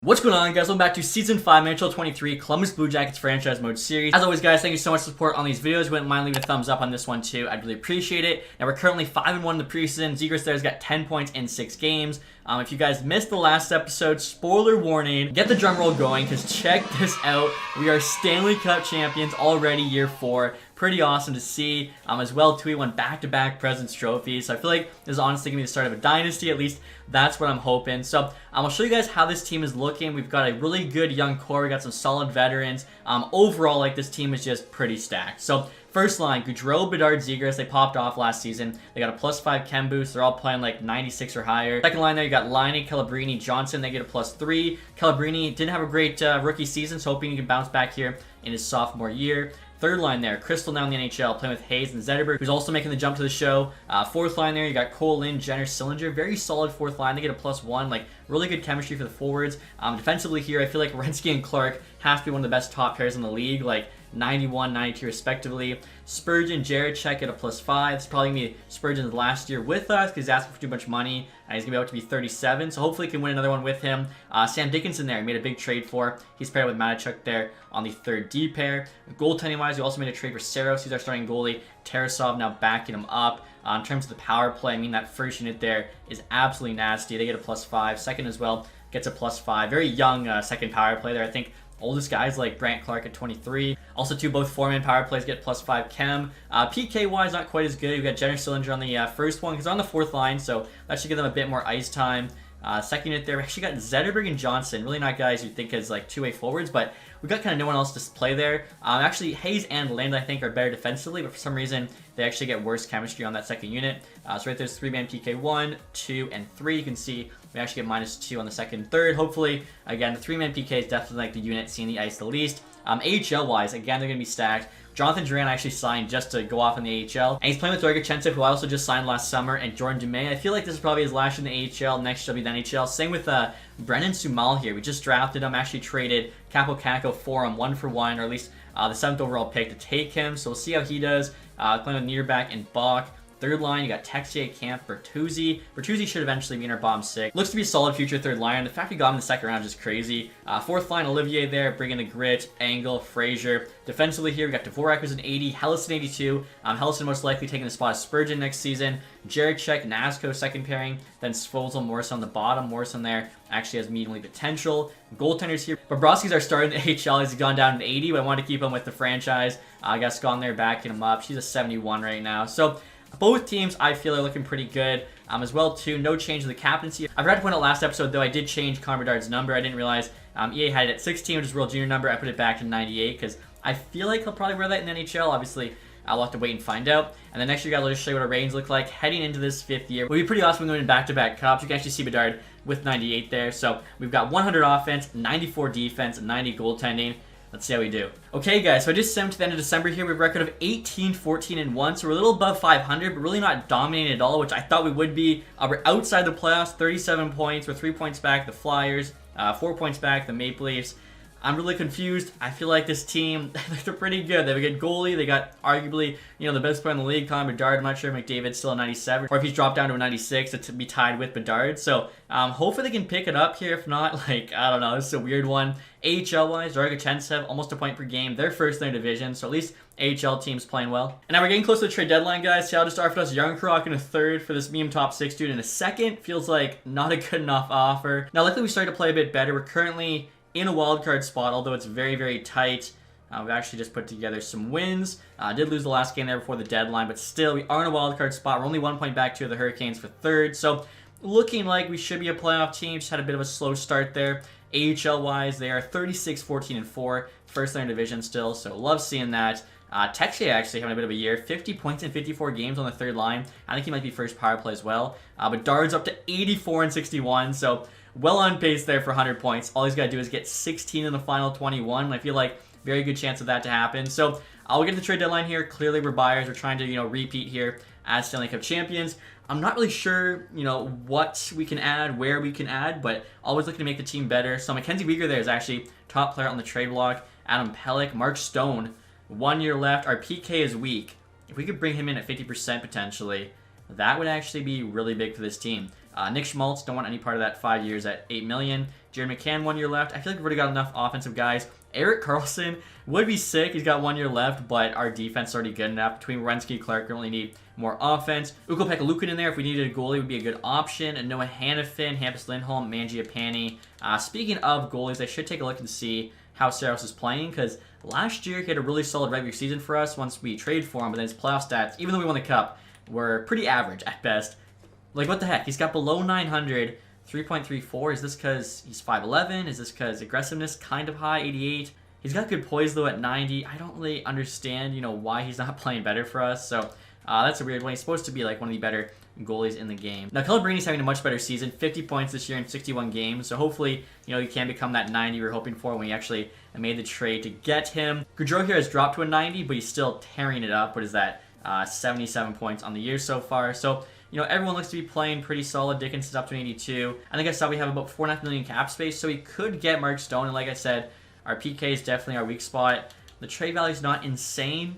What's going on, guys? Welcome back to Season 5, NHL 23, Columbus Blue Jackets Franchise Mode Series. As always, guys, thank you so much for support on these videos. If you wouldn't mind leaving a thumbs up on this one, too. I'd really appreciate it. Now, we're currently 5-1 in the preseason. Zegras there's got 10 points in 6 games. If you guys missed the last episode, spoiler warning, get the drum roll going, because check this out. We are Stanley Cup Champions already, year 4. Pretty awesome to see. As well, too, we won back-to-back President's Trophies. So I feel like this is honestly going to be the start of a dynasty. At least that's what I'm hoping. So I'll show you guys how this team is looking. We've got a really good young core. We got some solid veterans. Overall, like, this team is just pretty stacked. So first line, Gaudreau, Bedard, Zegras, they popped off last season. They got a +5 chem boost. They're all playing like 96 or higher. Second line there, you got Laine, Calabrini, Johnson. They get a +3. Calabrini didn't have a great rookie season, so hoping he can bounce back here in his sophomore year. Third line there, Crystal now in the NHL, playing with Hayes and Zetterberg, who's also making the jump to the show. Fourth line there, you got Cole, Lynn, Jenner, Sillinger. Very solid fourth line. They get a +1. Like, really good chemistry for the forwards. Defensively here, I feel like Werenski and Clark have to be one of the best top pairs in the league. Like, 91, 92 respectively. Spurgeon, Jaracek at a +5. It's probably going to be Spurgeon's last year with us because he's asking for too much money. He's going to be able to be 37, so hopefully he can win another one with him. Sam Dickinson there, he made a big trade for. He's paired with Matachuk there on the third D pair. Goaltending-wise, we also made a trade for Saros. He's our starting goalie. Tarasov now backing him up. In terms of the power play, I mean, that first unit there is absolutely nasty. They get a +5. Second as well gets a +5. Very young second power play there. I think oldest guys like Brant Clark at 23. Also, too, both four-man power plays get +5 chem. PK-wise, not quite as good. We've got Jenner Sillinger on the first one because on the fourth line, so that should give them a bit more ice time. Second unit there, we actually got Zetterberg and Johnson. Really not guys you'd think as like two-way forwards, but we've got kind of no one else to play there. Actually, Hayes and Lind, I think, are better defensively, but for some reason, they actually get worse chemistry on that second unit. So right there's three-man PK 1, 2, and 3. You can see we actually get -2 on the second and third. Hopefully, again, the three-man PK is definitely like the unit seeing the ice the least. AHL-wise, again, they're going to be stacked. Jonathan Duran actually signed just to go off in the AHL. And he's playing with Dorgachensev, who I also just signed last summer, and Jordan Dumais. I feel like this is probably his last year in the AHL. Next year will be the NHL. Same with Brennan Sumal here. We just drafted him, actually traded Capo Caco for him, 1-for-1, or at least the 7th overall pick to take him. So we'll see how he does. Playing with Niederbach and Bach. Third line, you got Texier, Camp, Bertuzzi. Bertuzzi should eventually be in our bottom 6. Looks to be a solid future third liner. The fact we got him in the second round is just crazy. Fourth line, Olivier there, bringing the grit, Angle, Frazier. Defensively here, we got Dvorak who's an 80, Hellison 82. Hellison most likely taking the spot of Spurgeon next season. Jaracek, Nazco second pairing. Then Svozil, Morrison on the bottom. Morrison there actually has medium potential. Goaltenders here. Bobrovsky's our starter in the AHL. He's gone down to 80, but I wanted to keep him with the franchise. I got Scott there backing him up. She's a 71 right now. So both teams, I feel, are looking pretty good. As well, too, no change in the captaincy. I forgot to point out last episode, though, I did change Connor Bedard's number. I didn't realize EA had it at 16, which is World Junior number. I put it back to 98 because I feel like he'll probably wear that in the NHL. Obviously, I'll have to wait and find out. And then next year, guys, I'll just show you what our ratings look like heading into this 5th year. It would be pretty awesome when we win back-to-back cups. You can actually see Bedard with 98 there. So we've got 100 offense, 94 defense, and 90 goaltending. Let's see how we do. Okay, guys, so I just sent to the end of December here. We have a record of 18, 14, and 1. So we're a little above 500, but really not dominating at all, which I thought we would be. We're outside the playoffs, 37 points. We're 3 points back the Flyers, 4 points back the Maple Leafs. I'm really confused. I feel like this team, they're pretty good. They have a good goalie. They got arguably, the best player in the league, Connor Bedard. I'm not sure if McDavid's still a 97, or if he's dropped down to a 96 to be tied with Bedard. So hopefully they can pick it up here. If not, like, I don't know. This is a weird one. AHL-wise, Dorgachensev, almost a point per game. They're first in their division, so at least AHL team's playing well. And now we're getting close to the trade deadline, guys. Seattle just offered us Yarncroc in a third for this meme top 6 dude in a second. Feels like not a good enough offer. Now, luckily we started to play a bit better. We're currently in a wildcard spot, although it's very, very tight. We've actually just put together some wins. Did lose the last game there before the deadline, but still, we are in a wildcard spot. We're only 1 point back to the Hurricanes for third, so looking like we should be a playoff team. Just had a bit of a slow start there. AHL-wise, they are 36, 14, and 4. First in their division still, so love seeing that. Texier actually having a bit of a year. 50 points in 54 games on the third line. I think he might be first power play as well. But Dard's up to 84 and 61, so well on pace there for 100 points. All he's got to do is get 16 in the final 21, and I feel like very good chance of that to happen. So I'll get to the trade deadline here. Clearly, we're buyers. We're trying to, repeat here as Stanley Cup champions. I'm not really sure, what we can add, where we can add, but always looking to make the team better. So Mackenzie Weegar there is actually top player on the trade block. Adam Pelech, Mark Stone, 1 year left. Our PK is weak. If we could bring him in at 50% potentially, that would actually be really big for this team. Nick Schmaltz, don't want any part of that 5 years at $8 million. Jared McCann 1 year left. I feel like we've already got enough offensive guys. Eric Carlson would be sick. He's got 1 year left, but our defense is already good enough. Between Werenski and Clark, we only need more offense. Ukko-Pekka Luukkonen in there, if we needed a goalie, would be a good option. And Noah Hannafin, Hampus Lindholm, Mangiapane. Speaking of goalies, I should take a look and see how Saros is playing, because last year he had a really solid regular season for us once we traded for him, but then his playoff stats, even though we won the cup, were pretty average at best. Like, what the heck? He's got below 900, 3.34. Is this because he's 5'11"? Is this because aggressiveness kind of high, 88? He's got good poise, though, at 90. I don't really understand, why he's not playing better for us. So that's a weird one. He's supposed to be, like, one of the better goalies in the game. Now, Calabrini's having a much better season. 50 points this year in 61 games. So hopefully, he can become that 90 we were hoping for when we actually made the trade to get him. Gaudreau here has dropped to a 90, but he's still tearing it up. What is that? 77 points on the year so far. So, everyone looks to be playing pretty solid. Dickinson's up to an 82. I think I saw we have about $4.5 million cap space, so we could get Mark Stone. And like I said, our PK is definitely our weak spot. The trade value is not insane.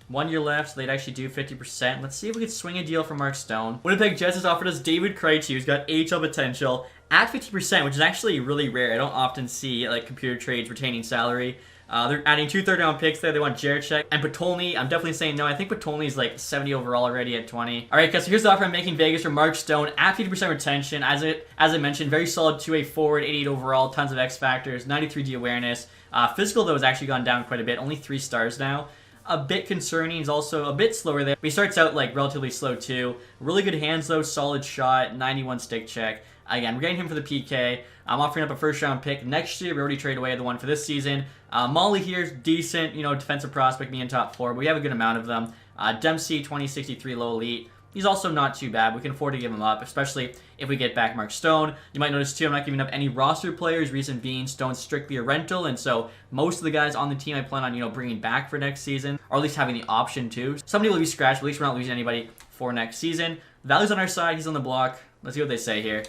1 year left, so they'd actually do 50%. Let's see if we could swing a deal for Mark Stone. Winnipeg Jets has offered us David Krejci, who's got AHL potential, at 50%, which is actually really rare. I don't often see computer trades retaining salary. They're adding 2 third-round picks there. They want Jarechek and Potolny. I'm definitely saying no. I think Potolny's like 70 overall already at 20. All right, guys, so here's the offer I'm making Vegas for Mark Stone at 50% retention. As I mentioned, very solid 2A forward, 88 overall, tons of X factors, 93 D awareness. Physical, though, has actually gone down quite a bit. Only 3 stars now. A bit concerning. He's also a bit slower there. But he starts out relatively slow too. Really good hands though, solid shot, 91 stick check. Again, we're getting him for the PK. I'm offering up a first-round pick next year. We already traded away the one for this season. Molly here is decent, defensive prospect, me in top 4, but we have a good amount of them. Dempsey, 2063 low elite. He's also not too bad. We can afford to give him up, especially if we get back Mark Stone. You might notice, too, I'm not giving up any roster players. Reason being, Stone's strictly a rental, and so most of the guys on the team I plan on, bringing back for next season, or at least having the option to. Somebody will be scratched, but at least we're not losing anybody for next season. Value's on our side. He's on the block. Let's see what they say here.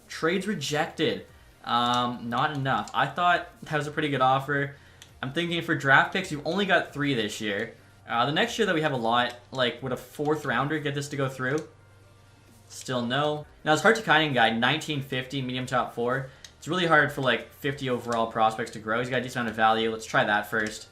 Trades rejected. Not enough. I thought that was a pretty good offer. I'm thinking for draft picks, we've only got 3 this year. The next year that we have a lot, would a 4th rounder get this to go through? Still no. Now, this Hartikainen guy, 1950, medium top 4. It's really hard for 50 overall prospects to grow. He's got a decent amount of value. Let's try that first.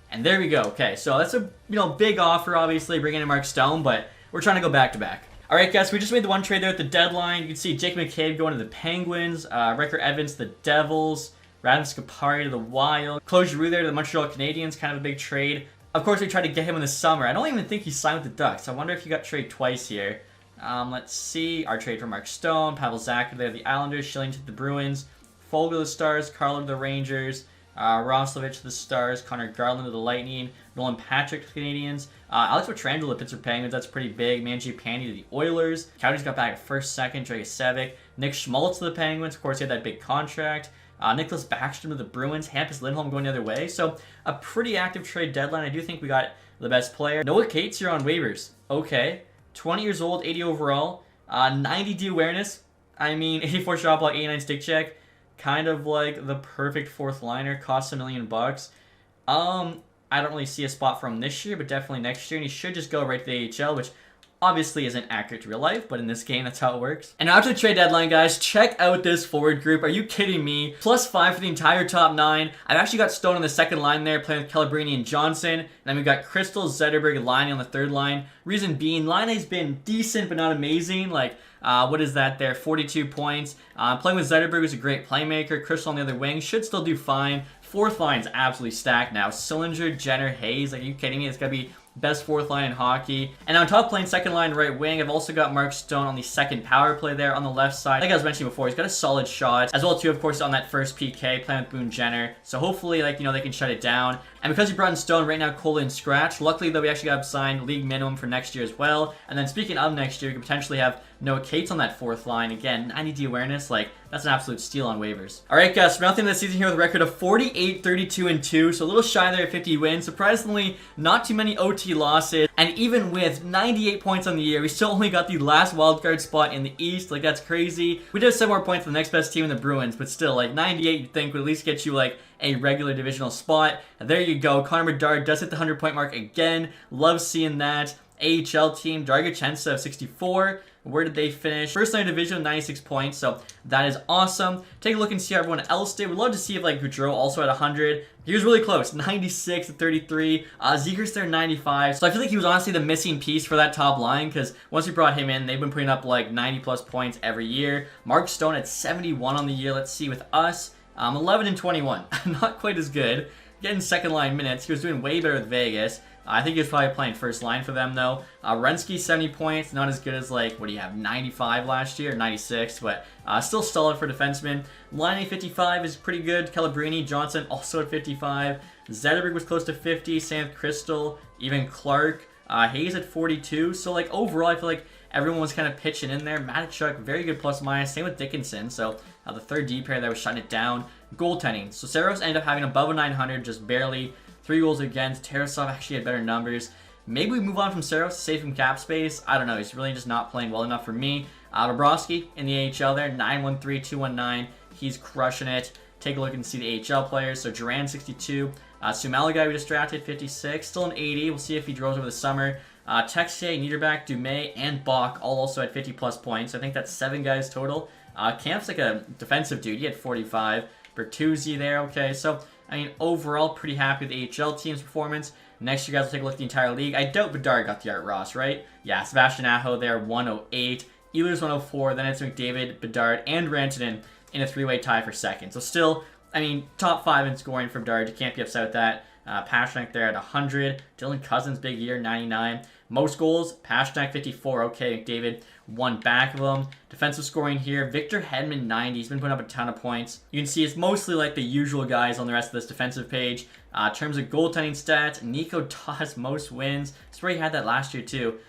And there we go. Okay, so that's a big offer, obviously, bringing in Mark Stone, but we're trying to go back to back. All right, guys, we just made the one trade there at the deadline. You can see Jake McCabe going to the Penguins, Riker Evans to the Devils, Radim Skapari to the Wild, Claude Giroux there to the Montreal Canadiens, kind of a big trade. Of course, we tried to get him in the summer. I don't even think he signed with the Ducks. I wonder if he got traded twice here. Let's see. Our trade for Mark Stone, Pavel Zacha there to the Islanders, Shillington to the Bruins, Fogle to the Stars, Carlo to the Rangers, Roslovich to the Stars, Connor Garland to the Lightning, Nolan Patrick to the Canadiens, Alex Pietrangelo to the Pittsburgh Penguins, that's pretty big, Mangiapane to the Oilers, Coyotes got back at first, second, Dragicevic, Nick Schmaltz to the Penguins, of course he had that big contract, Nicholas Backstrom to the Bruins, Hampus Lindholm going the other way, so a pretty active trade deadline. I do think we got the best player. Noah Cates here on waivers, okay, 20 years old, 80 overall, 90 D awareness, 84 shot block, 89 stick check, kind of like the perfect 4th liner, costs $1 million. I don't really see a spot for him this year, but definitely next year, and he should just go right to the AHL, which obviously isn't accurate to real life, but in this game, that's how it works. And now after the trade deadline, guys, check out this forward group. Are you kidding me? +5 for the entire top 9. I've actually got Stone on the second line there, playing with Calabrini and Johnson. And then we've got Crystal, Zetterberg, and Laine on the third line. Reason being, Laine's been decent, but not amazing. What is that there? 42 points. Playing with Zetterberg was a great playmaker. Crystal on the other wing should still do fine. 4th line's absolutely stacked now. Sillinger, Jenner, Hayes. Are you kidding me? It's got to be best 4th line in hockey. And on top playing second line right wing, I've also got Mark Stone on the second power play there on the left side. Like I was mentioning before, he's got a solid shot. As well, too, of course, on that first PK, playing with Boone Jenner. So hopefully, they can shut it down. And because we brought in Stone, right now, Colin scratch. Luckily, though, we actually got him signed league minimum for next year as well. And then speaking of next year, we could potentially have Noah Cates on that 4th line. Again, 90 D awareness, that's an absolute steal on waivers. All right, guys, so we're now the season here with a record of 48, 32, and 2. So a little shy there at 50 wins. Surprisingly, not too many OT losses. And even with 98 points on the year, we still only got the last wildcard spot in the East. That's crazy. We did have 7 more points than the next best team in the Bruins, but still, 98 you'd think would at least get you, a regular divisional spot. And there you go. Connor Bedard does hit the 100-point mark again. Love seeing that. AHL team, Dragichensa of 64. Where did they finish? First in division with 96 points, so that is awesome. Take a look and see how everyone else did. We'd love to see if like Goudreau also had 100. He was really close, 96 to 33. Zegers there 95. So I feel like he was honestly the missing piece for that top line because once we brought him in, they've been putting up like 90 plus points every year. Mark Stone at 71 on the year. Let's see with us, 11 and 21. Not quite as good. Getting second line minutes. He was doing way better with Vegas. I think he was probably playing first line for them though. Renski 70 points, not as good as like, what do you have, 95 last year, 96, but still solid for defensemen. Line 55 is pretty good. Calabrini, Johnson also at 55. Zetterberg was close to 50, same with Crystal, even Clark. Hayes at 42, so like overall I feel like everyone was kind of pitching in there. Matachuk, very good plus minus, same with Dickinson, so the third D pair that was shutting it down. Goaltending, so Saros ended up having above a 900, just barely. 3 goals against. Tarasov actually had better numbers. Maybe we move on from Saros to save him cap space. I don't know. He's really just not playing well enough for me. Bobrovsky in the AHL there. 913, 219. He's crushing it. Take a look and see the AHL players. So Duran 62. Sumalagai we just drafted 56. Still an 80. We'll see if he draws over the summer. Texier, Niederbach, Dumais, and Bach all also at 50 plus points. I think that's 7 guys total. Camp's like a defensive dude. He had 45. Bertuzzi there. Okay, so I mean, overall, pretty happy with the AHL team's performance. Next, you guys will take a look at the entire league. I doubt Bedard got the Art Ross, right? Yeah, Sebastian Aho there, 108. Ehlers 104. Then it's McDavid, Bedard, and Rantanen in a 3-way tie for second. So still, I mean, top 5 in scoring for Bedard. You can't be upset with that. Pastrnak there at 100. Dylan Cousins, big year, 99. Most goals, Pastrnak 54. Okay, McDavid, 1 back of him. Defensive scoring here, Victor Hedman 90. He's been putting up a ton of points. You can see it's mostly like the usual guys on the rest of this defensive page. In terms of goaltending stats, Nico Toss, most wins. I swear he had that last year too.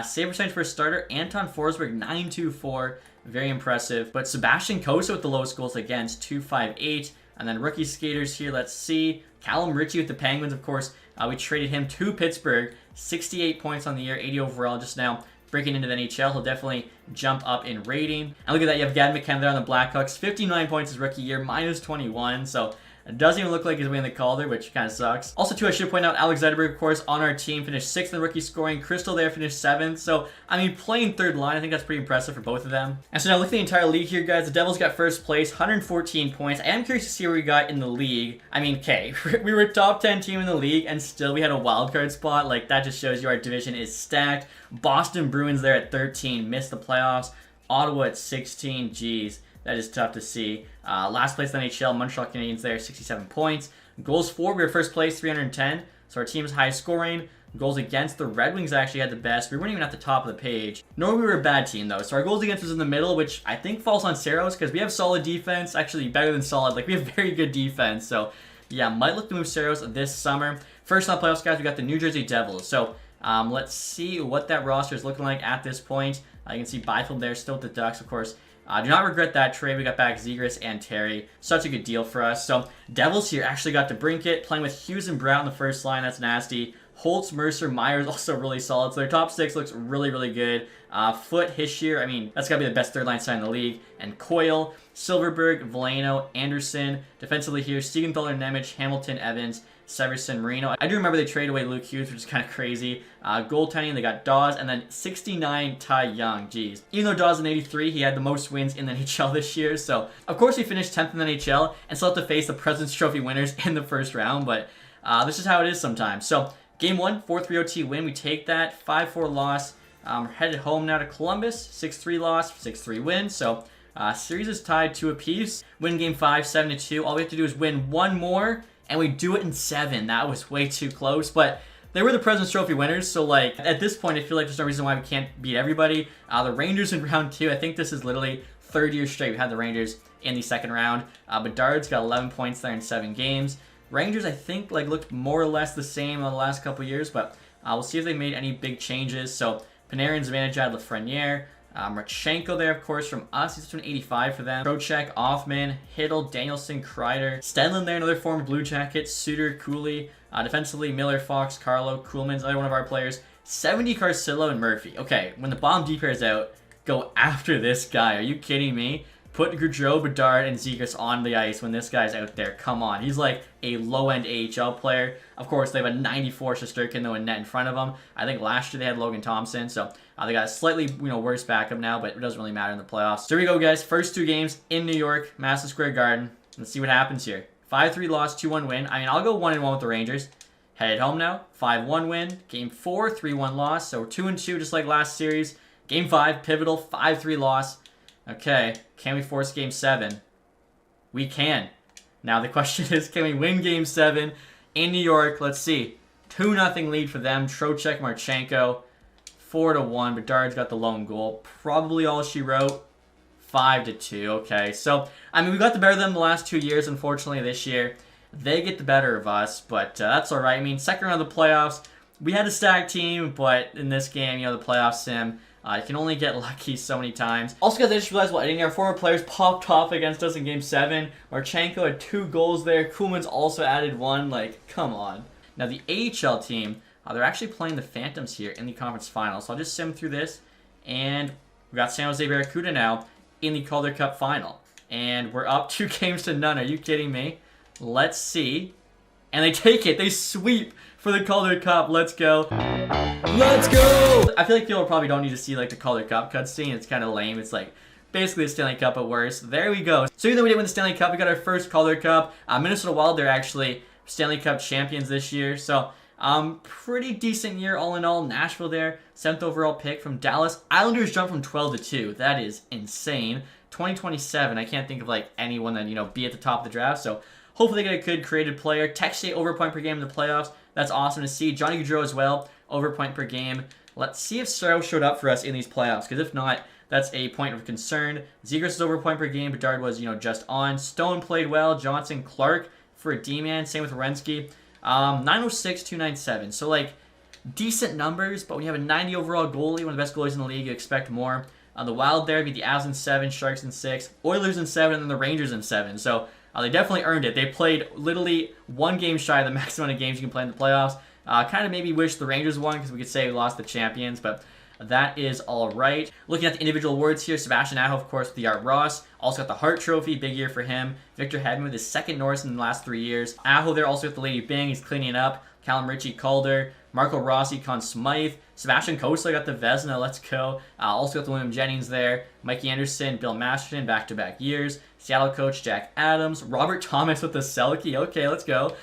Save percentage for a starter, Anton Forsberg 924. Very impressive. But Sebastian Cossa with the lowest goals against, 258. And then rookie skaters here, let's see. Callum Ritchie with the Penguins, of course. We traded him to Pittsburgh. 68 points on the year, 80 overall just now. Breaking into the NHL, he'll definitely jump up in rating. And look at that, you have Gavin McKenna there on the Blackhawks. 59 points his rookie year, minus 21. So it doesn't even look like he's winning the Calder, which kind of sucks. Also, too, I should point out Alex Zetterberg, of course, on our team, finished 6th in the rookie scoring. Crystal there finished 7th. So, I mean, playing third line, I think that's pretty impressive for both of them. And so now look at the entire league here, guys. The Devils got first place, 114 points. I am curious to see where we got in the league. I mean, okay, we were top 10 team in the league, and still we had a wild card spot. Like, that just shows you our division is stacked. Boston Bruins there at 13, missed the playoffs. Ottawa at 16, geez. That is tough to see. Last place in the NHL, Montreal Canadiens there, 67 points. Goals for, we were first place, 310. So our team's high scoring. Goals against, the Red Wings actually had the best. We weren't even at the top of the page. Nor we were a bad team, though. So our goals against was in the middle, which I think falls on Saros because we have solid defense. Actually, better than solid. Like, we have very good defense. So, yeah, might look to move Saros this summer. First on playoffs, guys, we got the New Jersey Devils. So, let's see what that roster is looking like at this point. You can see Byfield there, still with the Ducks, of course. Do not regret that trade. We got back Zegras and Terry. Such a good deal for us. So, Devils here actually got to Brinkett, playing with Hughes and Brown in the first line. That's nasty. Holtz, Mercer, Myers also really solid. So, their top 6 looks really, really good. Foote, Hischier, I mean, that's got to be the best third line side in the league. And Coyle, Silverberg, Veleno, Anderson. Defensively here, Siegenthaler, Nemec, Hamilton, Evans, Severson, Marino. I do remember they traded away Luke Hughes, which is kind of crazy. Goaltending, they got Dawes, and then 69, Ty Young. Jeez. Even though Dawes in 83, he had the most wins in the NHL this year. So, of course, he finished 10th in the NHL and still have to face the President's Trophy winners in the first round. But this is how it is sometimes. So, Game 1, 4-3 OT win. We take that. 5-4 loss. We're headed home now to Columbus. 6-3 loss, 6-3 win. So, series is tied 2 apiece. Win Game 5, 7-2. All we have to do is win one more. And we do it in 7. That was way too close, but they were the President's Trophy winners, so like at this point, I feel like there's no reason why we can't beat everybody. The Rangers in round 2, I think this is literally 3rd year straight we had the Rangers in the second round. Bedard's got 11 points there in 7 games. Rangers, I think, like looked more or less the same on the last couple years, but we'll see if they made any big changes. So Panarin's advantage at Lafreniere. Marchenko there, of course, from us. He's an 85 for them. Trocheck, Offman, Hiddle, Danielson, Kreider. Stenlund there, another former Blue Jacket. Suter, Cooley. Defensively, Miller, Fox, Carlo, Kuhlman's another one of our players. 70, Carcillo, and Murphy. Okay, when the bomb D pair is out, go after this guy. Are you kidding me? Put Gaudreau, Bedard, and Zegras on the ice when this guy's out there. Come on. He's like a low-end AHL player. Of course, they have a 94 Shesterkin, though, in net in front of them. I think last year they had Logan Thompson, so they got a slightly worse backup now, but it doesn't really matter in the playoffs. So here we go, guys. First 2 games in New York, Madison Square Garden. Let's see what happens here. 5-3 loss, 2-1 win. I mean, I'll go 1-1 with the Rangers. Headed home now. 5-1 win. Game 4, 3-1 loss. So 2-2 just like last series. Game 5, pivotal, 5-3 loss. Okay, can we force Game 7? We can. Now the question is, can we win Game 7 in New York? Let's see. 2-0 lead for them. Trocheck, Marchenko. 4-1. Bedard's got the lone goal. Probably all she wrote. 5-2. Okay, so, I mean, we got the better of them the last 2 years. Unfortunately, this year, they get the better of us. But that's all right. I mean, second round of the playoffs, we had a stacked team. But in this game, the playoff sim, you can only get lucky so many times. Also, guys, I just realized while editing, our former players popped off against us in Game 7. Marchenko had 2 goals there. Kuhlman's also added 1. Like, come on. Now, the AHL team, they're actually playing the Phantoms here in the conference final. So I'll just sim through this. And we got San Jose Barracuda now in the Calder Cup final. And we're up 2-0. Are you kidding me? Let's see. And they take it. They sweep for the Calder Cup. Let's go. Let's go! I feel like people probably don't need to see like the Calder Cup cutscene. It's kind of lame. It's like basically the Stanley Cup but worse. There we go. So even though we didn't win the Stanley Cup, we got our first Calder Cup. Minnesota Wild, they're actually Stanley Cup champions this year. So pretty decent year all in all. Nashville there, 7th overall pick from Dallas. Islanders jumped from 12-2. That is insane. 2027. I can't think of like anyone that be at the top of the draft. So hopefully they get a good created player. TacTixHD over point per game in the playoffs. That's awesome to see. Johnny Gaudreau as well, over point per game. Let's see if Saro showed up for us in these playoffs, because if not, that's a point of concern. Zegras is over point per game. Bedard was, just on. Stone played well. Johnson, Clark for a D-man. Same with Werenski. 906, 297. So, like, decent numbers, but when you have a 90 overall goalie, one of the best goalies in the league, you expect more. The Wild there beat the Avs in 7, Sharks in 6, Oilers in 7, and then the Rangers in 7. So, they definitely earned it. They played literally 1 game shy of the maximum amount of games you can play in the playoffs. Kind of maybe wish the Rangers won because we could say we lost the champions, but that is all right. Looking at the individual awards here, Sebastian Aho, of course, with the Art Ross. Also got the Hart Trophy, big year for him. Victor Hedman with his 2nd Norris in the last 3 years. Aho there also with the Lady Bing, he's cleaning up. Callum Ritchie, Calder. Marco Rossi, Conn Smythe. Sebastian Costa got the Vezina, let's go. Also got the William Jennings there. Mikey Anderson, Bill Masterton, back-to-back years. Seattle coach Jack Adams. Robert Thomas with the Selke, okay, let's go.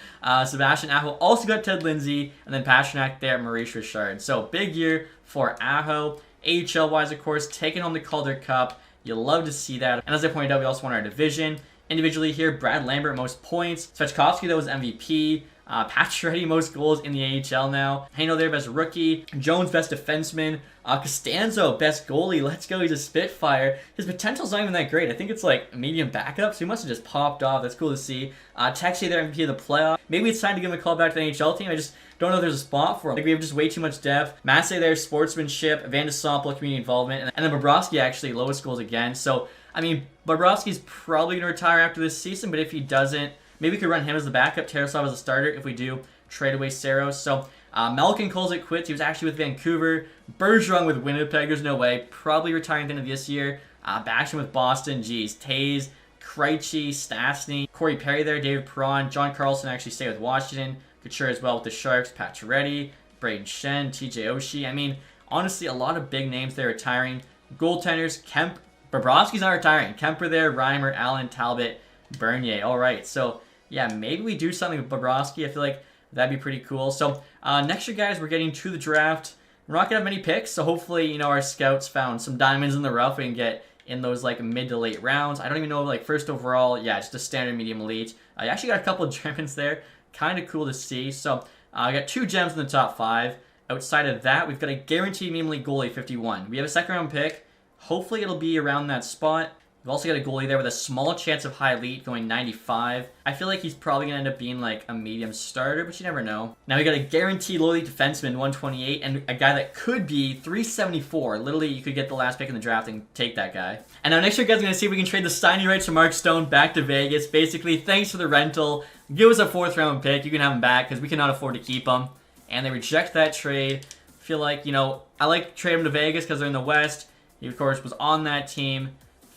Sebastian Aho also got Ted Lindsay. And then Pasternak there, Maurice Richard. So big year for Aho. AHL-wise, of course, taking home the Calder Cup. You love to see that. And as I pointed out, we also won our division. Individually here, Brad Lambert, most points. Svechkovsky, that was MVP. Pacioretty, most goals in the AHL now. Haino there, best rookie. Jones, best defenseman. Costanzo, best goalie. Let's go, he's a Spitfire. His potential's not even that great. I think it's like medium backup, so he must have just popped off. That's cool to see. TacTixHD there, MVP of the playoff. Maybe it's time to give him a call back to the NHL team. I just don't know if there's a spot for him. I think we have just way too much depth. Masse there, sportsmanship. Van de Sample, community involvement. And then Bobrovsky, actually, lowest goals again. So, I mean, Bobrovsky's probably going to retire after this season, but if he doesn't, maybe we could run him as the backup, Tarasov as a starter if we do trade away Saros. So Malkin calls it quits. He was actually with Vancouver. Bergeron with Winnipeg. There's no way. Probably retiring at the end of this year. Backstrom with Boston. Geez. Taze, Krejci, Stastny, Corey Perry there, David Perron. John Carlson actually stayed with Washington. Couture as well with the Sharks. Pacioretty, Braden Shen, TJ Oshie. I mean, honestly, a lot of big names there retiring. Goaltenders, Kemp. Bobrovsky's not retiring. Kemper there, Reimer, Allen, Talbot, Bernier. All right, so yeah, maybe we do something with Bobrovsky. I feel like that'd be pretty cool. So next year, guys, we're getting to the draft. We're not going to have many picks, so hopefully, our scouts found some diamonds in the rough. We can get in those, like, mid to late rounds. I don't even know, like, first overall, yeah, just a standard medium elite. I actually got a couple of Germans there. Kind of cool to see. So I got 2 gems in the top 5. Outside of that, we've got a guaranteed medium elite goalie, 51. We have a second-round pick. Hopefully, it'll be around that spot. We've also got a goalie there with a small chance of high elite going 95. I feel like he's probably going to end up being like a medium starter, but you never know. Now we got a guaranteed low elite defenseman, 128, and a guy that could be 374. Literally, you could get the last pick in the draft and take that guy. And now next year, guys, we're going to see if we can trade the Steiny rights from Mark Stone back to Vegas. Basically, thanks for the rental. Give us a 4th-round pick. You can have him back because we cannot afford to keep him. And they reject that trade. Feel like, I like to trade him to Vegas because they're in the West. He, of course, was on that team.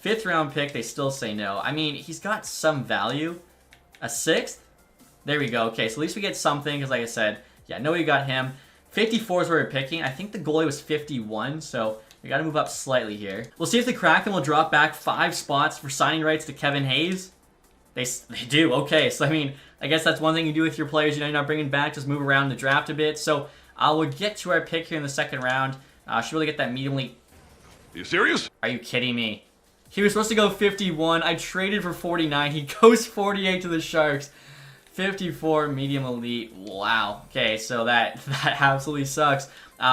5th round pick, they still say no. I mean, he's got some value. A 6th? There we go. Okay, so at least we get something, because like I said, yeah, nobody got him. 54 is where we're picking. I think the goalie was 51, so we got to move up slightly here. We'll see if the Kraken will drop back 5 spots for signing rights to Kevin Hayes. They do. Okay, so I mean, I guess that's one thing you do with your players. You know, you're not bringing back, just move around the draft a bit. So we'll get to our pick here in the 2nd round. Should really get that medium elite. Are you serious? Are you kidding me? He was supposed to go 51. I traded for 49. He goes 48 to the Sharks. 54 medium elite. Wow. Okay, so that absolutely sucks.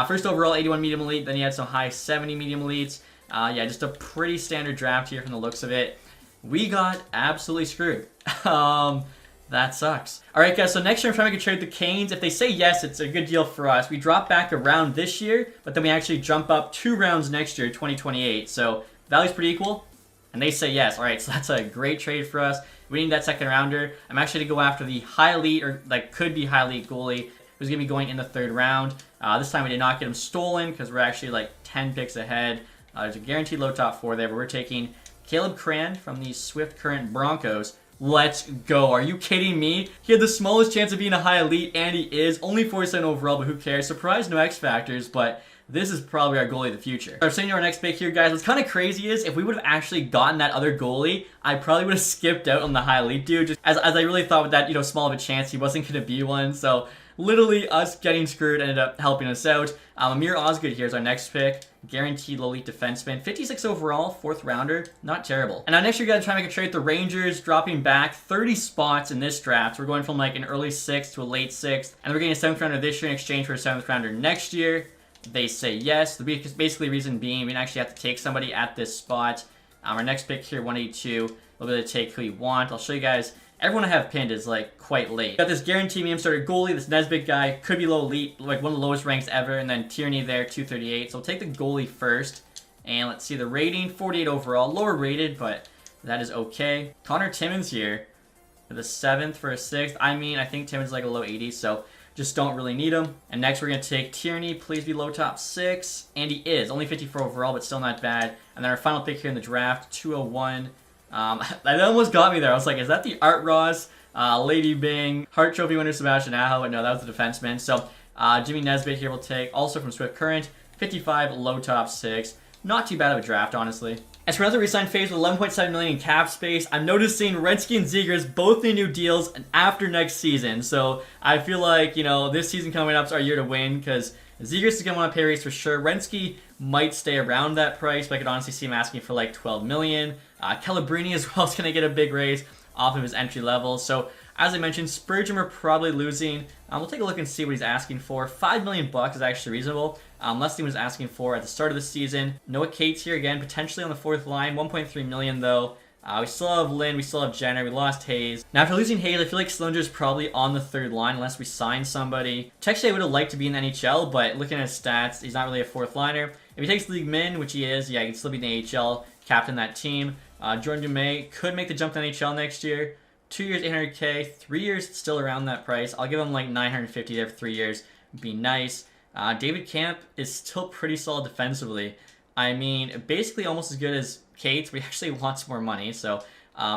First overall, 81 medium elite. Then he had some high 70 medium elites. Yeah, just a pretty standard draft here from the looks of it. We got absolutely screwed. That sucks. All right, guys, so next year I'm trying to trade the Canes. If they say yes, it's a good deal for us. We drop back a round this year, but then we actually jump up 2 rounds next year, 2028. So value's pretty equal, and they say yes. All right, so that's a great trade for us. We need that 2nd rounder. I'm actually going to go after the high elite, or like could be high elite goalie, who's going to be going in the 3rd round. This time we did not get him stolen because we're actually like 10 picks ahead. There's a guaranteed low top 4 there, but we're taking Caleb Cran from the Swift Current Broncos. Let's go. Are you kidding me? He had the smallest chance of being a high elite, and he is. Only 47 overall, but who cares? Surprise, no X factors, but this is probably our goalie of the future. I'm saying our next pick here, guys. What's kind of crazy is if we would have actually gotten that other goalie, I probably would have skipped out on the high elite dude, just as I really thought with that, you know, small of a chance he wasn't going to be one. So literally us getting screwed ended up helping us out. Amir Osgood here is our next pick. Guaranteed low elite defenseman. 56 overall, 4th rounder. Not terrible. And now next year, guys, trying to make a trade with the Rangers, dropping back 30 spots in this draft. We're going from like an early 6th to a late 6th. And we're getting a 7th rounder this year in exchange for a 7th rounder next year. They say yes. The basically reason being we didn't actually have to take somebody at this spot. Our next pick here, 182. We'll be able to take who we want. I'll show you guys. Everyone I have pinned is like quite late. Got this guaranteed medium starter goalie, this Nesbitt guy, could be low elite, like one of the lowest ranks ever, and then Tierney there, 238. So we'll take the goalie first. And let's see the rating, 48 overall, lower rated, but that is okay. Connor Timmins here for the 7th for a 6th. I mean, I think Timmins is like a low 80, so just don't really need him. And next we're going to take Tierney, please be low top 6. And he is, only 54 overall, but still not bad. And then our final pick here in the draft, 201. That almost got me there. I was like, is that the Art Ross, Lady Bing, Hart Trophy winner Sebastian Aho? But no, that was the defenseman. So Jimmy Nesbitt here will take, also from Swift Current, 55, low top 6. Not too bad of a draft, honestly. As for another re-sign phase with 11.7 million in cap space, I'm noticing Renski and Zegras both need new deals after next season. So I feel like, you know, this season coming up is our year to win because Zegras is going to want a pay raise for sure. Renski might stay around that price, but I could honestly see him asking for like 12 million. Calabrini as well is going to get a big raise off of his entry level. So as I mentioned, Spurgeon we're probably losing. We'll take a look and see what he's asking for. $5 million is actually reasonable. Less than he was asking for at the start of the season. Noah Cates here again, potentially on the 4th line. 1.3 million though. We still have Lynn, we still have Jenner, we lost Hayes. Now after losing Hayes, I feel like Slinger's probably on the 3rd line unless we sign somebody. TacTixHD would have liked to be in the NHL, but looking at his stats, he's not really a 4th liner. If he takes League Min, which he is, yeah, he can still be in the AHL, captain that team. Jordan Dumais could make the jump to NHL next year. 2 years, 800K. 3 years, still around that price. I'll give him like 950 there for 3 years. Be nice. David Camp is still pretty solid defensively. I mean, basically almost as good as Cates. We actually want some more money, so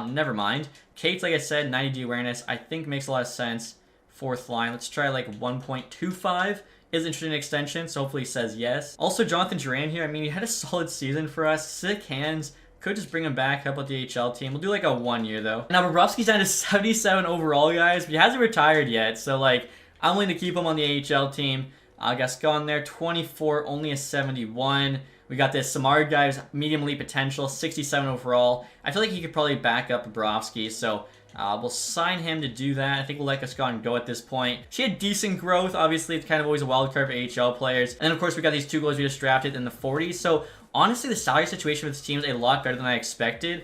never mind. Cates, like I said, 90D awareness, I think makes a lot of sense. 4th line. Let's try like 1.25. Is interested in extension, so hopefully he says yes. Also, Jonathan Duran here. I mean, he had a solid season for us. Sick hands. Could just bring him back, help out the AHL team. We'll do like a 1 year though. Now, Bobrovsky's down to 77 overall, guys, but he hasn't retired yet, so like, I'm willing to keep him on the AHL team. Gascon there, 24, only a 71. We got this Samard guy's medium elite potential, 67 overall. I feel like he could probably back up Bobrovsky, so we'll sign him to do that. I think we'll let Gascon go at this point. She had decent growth. Obviously, it's kind of always a wild card for AHL players. And then, of course, we got these 2 goals we just drafted in the 40s. So, honestly, the salary situation for this team is a lot better than I expected.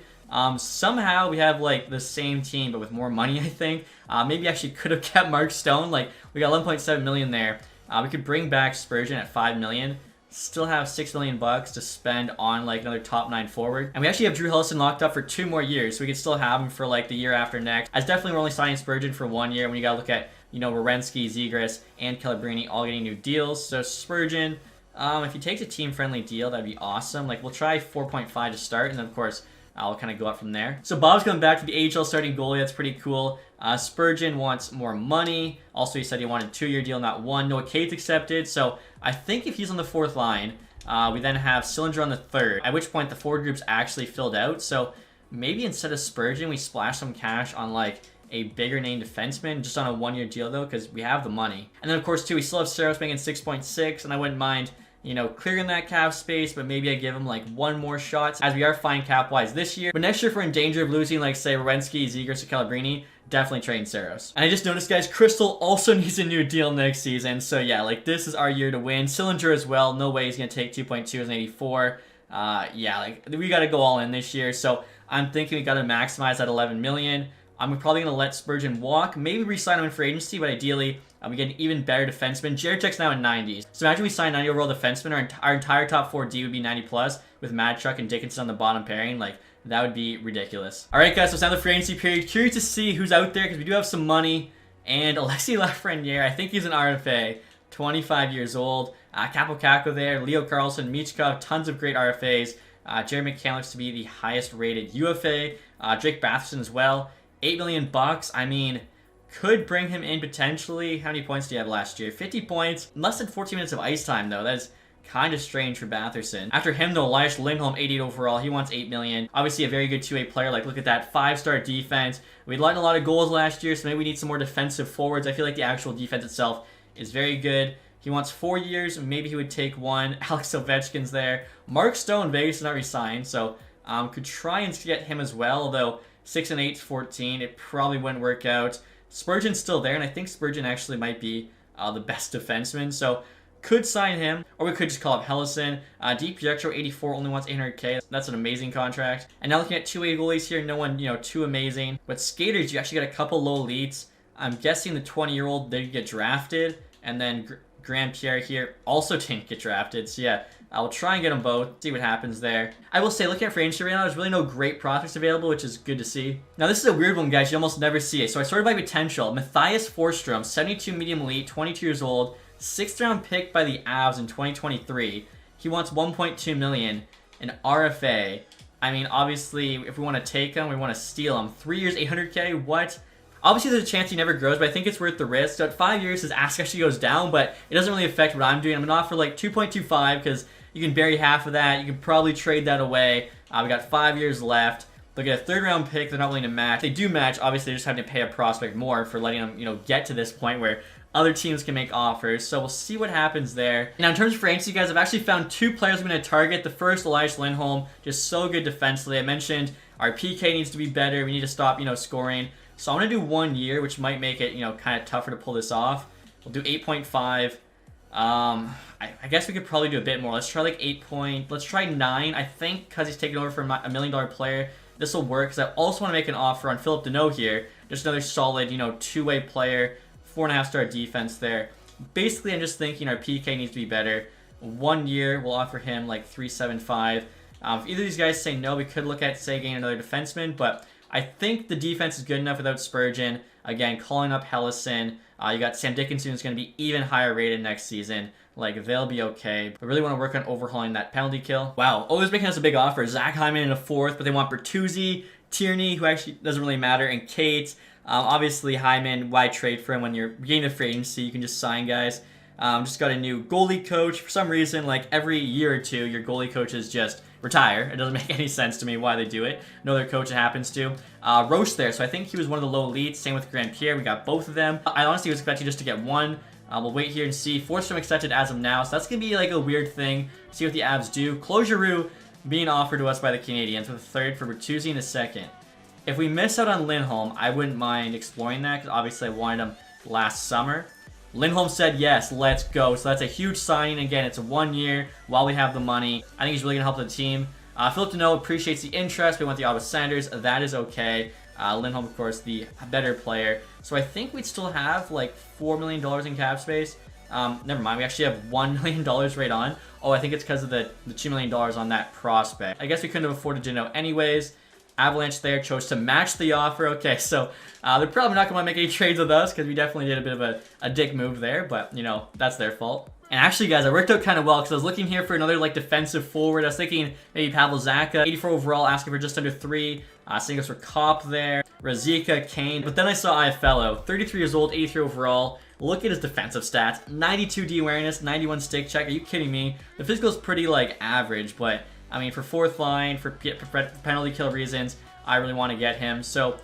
Somehow, we have, like, the same team, but with more money, I think. Maybe actually could have kept Mark Stone. Like, we got 11.7 million there. We could bring back Spurgeon at 5 million. Still have $6 million to spend on like another top 9 forward. And we actually have Drew Hillison locked up for 2 more years, so we could still have him for like the year after next. As definitely we're only signing Spurgeon for 1 year when you gotta look at, you know, Werenski, Zegras, and Calabrini all getting new deals. So Spurgeon, if he takes a team-friendly deal, that'd be awesome. Like, we'll try 4.5 to start, and then of course I'll kind of go up from there. So Bob's coming back to the AHL starting goalie. That's pretty cool. Spurgeon wants more money. Also, he said he wanted a 2-year deal, not one. Noah Cates accepted. So I think if he's on the 4th line, we then have Sillinger on the 3rd, at which point the forward group's actually filled out. So maybe instead of Spurgeon, we splash some cash on like a bigger name defenseman, just on a 1-year deal though, because we have the money. And then of course too, we still have Saros making 6.6, and I wouldn't mind, you know, clearing that cap space, but maybe I give him like one more shot, as we are fine cap-wise this year. But next year, if we're in danger of losing, like say Werenski, Zegras, or Calabrini, definitely trade Saros. And I just noticed, guys, Crystal also needs a new deal next season. So yeah, like this is our year to win. Sillinger as well. No way he's gonna take 2.2 as an 84. Yeah, like we got to go all in this year. So I'm thinking we got to maximize that 11 million. I'm probably going to let Spurgeon walk, maybe re-sign him in free agency, but ideally, we get an even better defenseman. Jarechek's now at 90s. So imagine we sign 90 overall defenseman, our entire top 4D would be 90 plus, with Madchuk and Dickinson on the bottom pairing. Like, that would be ridiculous. All right, guys, so it's now the free agency period. Curious to see who's out there, because we do have some money. And Alexi Lafreniere, I think he's an RFA, 25 years old. Capo Caco there, Leo Carlson, Michkov, tons of great RFAs. Jerry McCann looks to be the highest rated UFA. Drake Batherson as well. $8 million. I mean, could bring him in potentially. How many points do you have last year? 50 points. Less than 14 minutes of ice time, though. That is kind of strange for Batherson. After him, though, Elias Lindholm, 88 overall. He wants $8 million. Obviously, a very good 2-way player. Like, look at that 5-star defense. We let in a lot of goals last year, so maybe we need some more defensive forwards. I feel like the actual defense itself is very good. He wants 4 years. Maybe he would take 1. Alex Ovechkin's there. Mark Stone, Vegas is not re-signed, so could try and get him as well, although 6 and 8 is 14. It probably wouldn't work out. Spurgeon's still there, and I think Spurgeon actually might be the best defenseman, so could sign him, or we could just call up Hellison. Deep Pietro, 84, only wants 800K. That's an amazing contract. And now looking at 2-way goalies here, no one, you know, too amazing. But skaters, you actually got a couple low elites. I'm guessing the 20-year-old did get drafted, and then Grand Pierre here also didn't get drafted. So yeah, I'll try and get them both, see what happens there. I will say, looking at free agency right now, there's really no great prospects available, which is good to see. Now, this is a weird one, guys. You almost never see it. So I sorted by potential. Matthias Forsstrom, 72 medium elite, 22 years old, 6th round pick by the Avs in 2023. He wants $1.2 million, an RFA. I mean, obviously, if we want to take him, we want to steal him. 3 years, 800K, what? Obviously, there's a chance he never grows, but I think it's worth the risk. So at 5 years, his ask actually goes down, but it doesn't really affect what I'm doing. I'm going to offer like 2.25 because you can bury half of that. You can probably trade that away. We got 5 years left. They'll get a 3rd round pick. They're not willing to match. They do match. Obviously, they're just having to pay a prospect more for letting them, you know, get to this point where other teams can make offers. So we'll see what happens there. Now, in terms of free agency, guys, I've actually found 2 players I'm going to target. The first, Elias Lindholm, just so good defensively. I mentioned our PK needs to be better. We need to stop, you know, scoring. So I'm going to do 1 year, which might make it, you know, kind of tougher to pull this off. We'll do 8.5. I guess we could probably do a bit more. Let's try like 8 let's try 9. I think because he's taking over for a $1 million player, this will work. Because I also want to make an offer on Philip Deneau here. Just another solid, you know, 2-way player, 4.5-star defense there. Basically, I'm just thinking our PK needs to be better. 1 year, we'll offer him like 3.75. If either of these guys say no, we could look at, say, getting another defenseman, but I think the defense is good enough without Spurgeon. Again, calling up Hellison. You got Sam Dickinson, who's going to be even higher rated next season. Like, they'll be okay. But really want to work on overhauling that penalty kill. Wow, always making us a big offer. Zach Hyman in a 4th, but they want Bertuzzi, Tierney, who actually doesn't really matter, and Cates. Obviously, Hyman, why trade for him when you're getting the free agency? You can just sign guys. Just got a new goalie coach. For some reason, like every year or two, your goalie coaches just retire. It doesn't make any sense to me why they do it. No other coach it happens to. Roche there, so I think he was one of the low elites. Same with Grand Pierre. We got both of them. I honestly was expecting just to get one. We'll wait here and see. Forsstrom accepted as of now, so that's going to be like a weird thing. See what the Avs do. Closure being offered to us by the Canadiens with a 3rd for Bertuzzi and a 2nd. If we miss out on Lindholm, I wouldn't mind exploring that because obviously I wanted him last summer. Lindholm said yes, let's go. So that's a huge signing. Again, it's a 1 year while we have the money. I think he's really going to help the team. Philip Deneau appreciates the interest. We want the Ottawa Senators. That is okay. Lindholm, of course, the better player. So I think we'd still have like $4 million in cap space. Never mind. We actually have $1 million right on. Oh, I think it's because of the $2 million on that prospect. I guess we couldn't have afforded Deneau anyways. Avalanche there chose to match the offer. Okay, so they're probably not going to make any trades with us because we definitely did a bit of a dick move there, but, you know, that's their fault. And actually, guys, I worked out kind of well because I was looking here for another like defensive forward. I was thinking maybe Pavel Zacha, 84 overall, asking for just under 3. Same goes for Kopp there, Razika, Kane. But then I saw Iaffello, 33 years old, 83 overall. Look at his defensive stats: 92 D awareness, 91 stick check. Are you kidding me? The physical is pretty like average, but I mean for fourth line, for penalty kill reasons, I really want to get him. So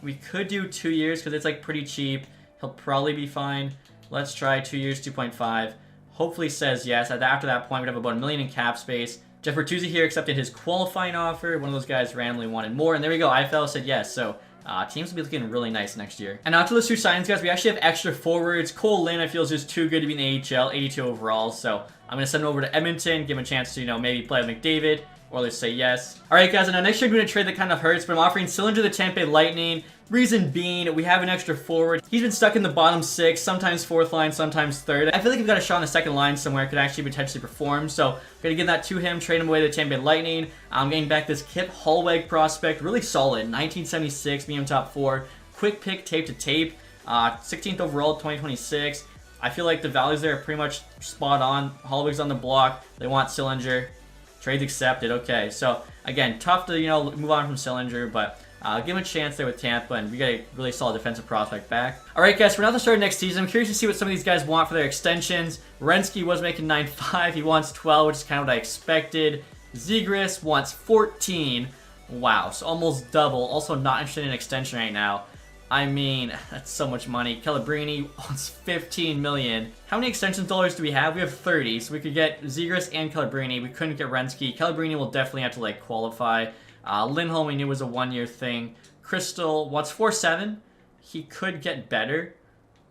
we could do 2 years because it's like pretty cheap. He'll probably be fine. Let's try 2 years, 2.5. Hopefully says yes. After that point, we'd have about $1 million in cap space. Jeff Bertuzzi here accepted his qualifying offer. One of those guys randomly wanted more, and there we go. Iaffello said yes. So teams will be looking really nice next year. And after those 2 signings, guys, we actually have extra forwards. Cole Lynn, I feel, is just too good to be in the AHL, 82 overall. So I'm going to send him over to Edmonton, give him a chance to, you know, maybe play with McDavid. Or let's say yes. Alright guys, and now next year I'm doing a trade that kind of hurts, but I'm offering Sillinger to the Tampa Bay Lightning. Reason being, we have an extra forward. He's been stuck in the bottom 6, sometimes 4th line, sometimes 3rd. I feel like we've got a shot on the 2nd line somewhere, could actually potentially perform. So I'm going to give that to him, trade him away to the Tampa Bay Lightning. I'm getting back this Kip Hollweg prospect, really solid, 1976, medium top 4. Quick pick, tape to tape, 16th overall, 2026. I feel like the values there are pretty much spot on. Hollweg's on the block, they want Sillinger. Trades accepted. Okay, so again, tough to, you know, move on from Sillinger, but give him a chance there with Tampa, and we got a really solid defensive prospect back. All right, guys, for now the start of next season, I'm curious to see what some of these guys want for their extensions. Werenski was making 9.5. He wants 12, which is kind of what I expected. Zegras wants 14. Wow, so almost double. Also not interested in an extension right now. I mean, that's so much money. Calabrini wants 15 million. How many extension dollars do we have? We have 30, so we could get Zegras and Calabrini. We couldn't get Werenski. Calabrini will definitely have to like qualify. Lindholm we knew was a 1-year thing. Crystal wants 4.7. He could get better.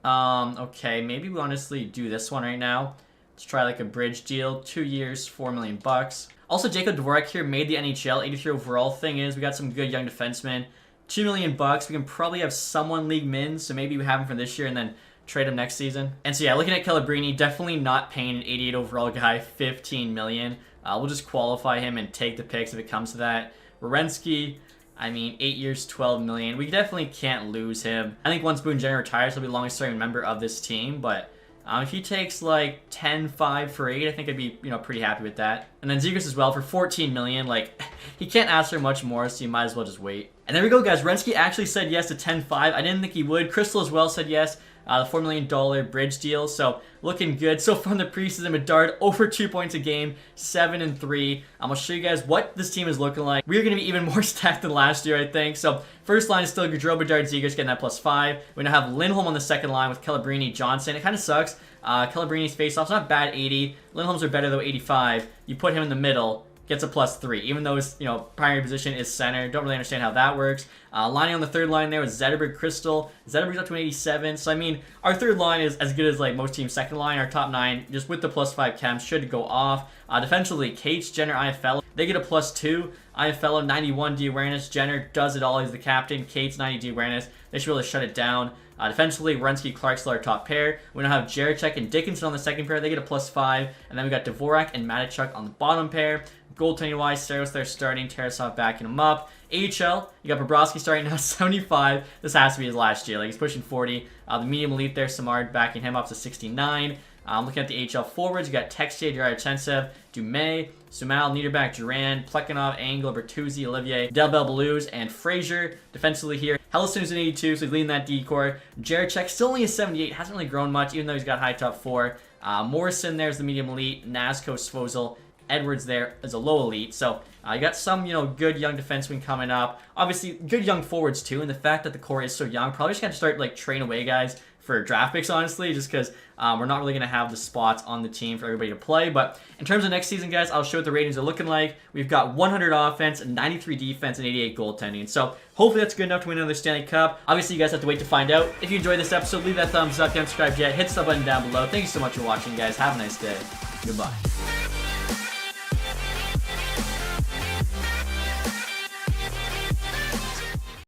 Okay, maybe we honestly do this one right now. Let's try like a bridge deal. 2 years, $4 million bucks. Also, Jacob Dvorak here made the NHL, 83 overall. Thing is, we got some good young defensemen. $2 million bucks. We can probably have someone league min, so maybe we have him for this year and then trade him next season. And so yeah, looking at Calabrini, definitely not paying an 88 overall guy 15 million. We'll just qualify him and take the picks if it comes to that. Werenski, I mean, 8 years, 12 million. We definitely can't lose him. I think once Boone Jenner retires, he'll be the longest serving member of this team, but if he takes like 10-5 for 8, I think I'd be, you know, pretty happy with that. And then Zegras as well for 14 million. Like, he can't ask for much more, so you might as well just wait. And there we go, guys. Werenski actually said yes to 10-5. I didn't think he would. Crystal as well said yes. The $4 million bridge deal. So looking good. So far in the preseason, Bedard over 2 points a game, 7-3. I'm gonna show you guys what this team is looking like. We're gonna be even more stacked than last year, I think. So first line is still Gaudreau, Bedard, Zegras getting that +5. We now have Lindholm on the second line with Calabrini, Johnson. It kind of sucks. Calabrini's faceoff's not bad, 80. Lindholm's are better though, 85. You put him in the middle, gets a +3, even though his, you know, primary position is center. Don't really understand how that works. Lining on the third line there with Zetterberg, Crystal. Zetterberg's up to an 87. So I mean, our third line is as good as like most teams' second line. Our top 9, just with the +5 chem, should go off. Defensively, Cates, Jenner, Iaffello, they get a +2. Iaffello, 91 D awareness. Jenner does it all. He's the captain. Cates, 90 D awareness. They should really shut it down. Defensively, Werenski, Clark's our top pair. We now have Jarachek and Dickinson on the second pair. They get a +5. And then we got Dvorak and Matachuk on the bottom pair. Goaltending wise, Saros there starting, Tarasov backing him up. AHL, you got Bobrovsky starting now, 75. This has to be his last year. Like, he's pushing 40. The medium elite there, Samard backing him up to 69. Looking at the AHL forwards, you got TacTixHD, Yarchensev, Dumais, Sumal, Niederbach, Duran, Plekhanov, Angle, Bertuzzi, Olivier, Delbel, Belouz, and Frazier. Defensively here, Hellison's an 82, so he's leading that D-core. Jarachek still only a 78, hasn't really grown much, even though he's got high top 4. Morrison there's the medium elite, Nazco, Svozil, Edwards there is a low elite. So you got some, you know, good young defensemen coming up. Obviously, good young forwards too. And the fact that the core is so young, probably just got to start like trading away guys for draft picks, honestly, just because we're not really going to have the spots on the team for everybody to play. But in terms of next season, guys, I'll show what the ratings are looking like. We've got 100 offense, 93 defense, and 88 goaltending. So hopefully that's good enough to win another Stanley Cup. Obviously, you guys have to wait to find out. If you enjoyed this episode, leave that thumbs up. If you haven't subscribed yet, hit the sub button down below. Thank you so much for watching, guys. Have a nice day. Goodbye.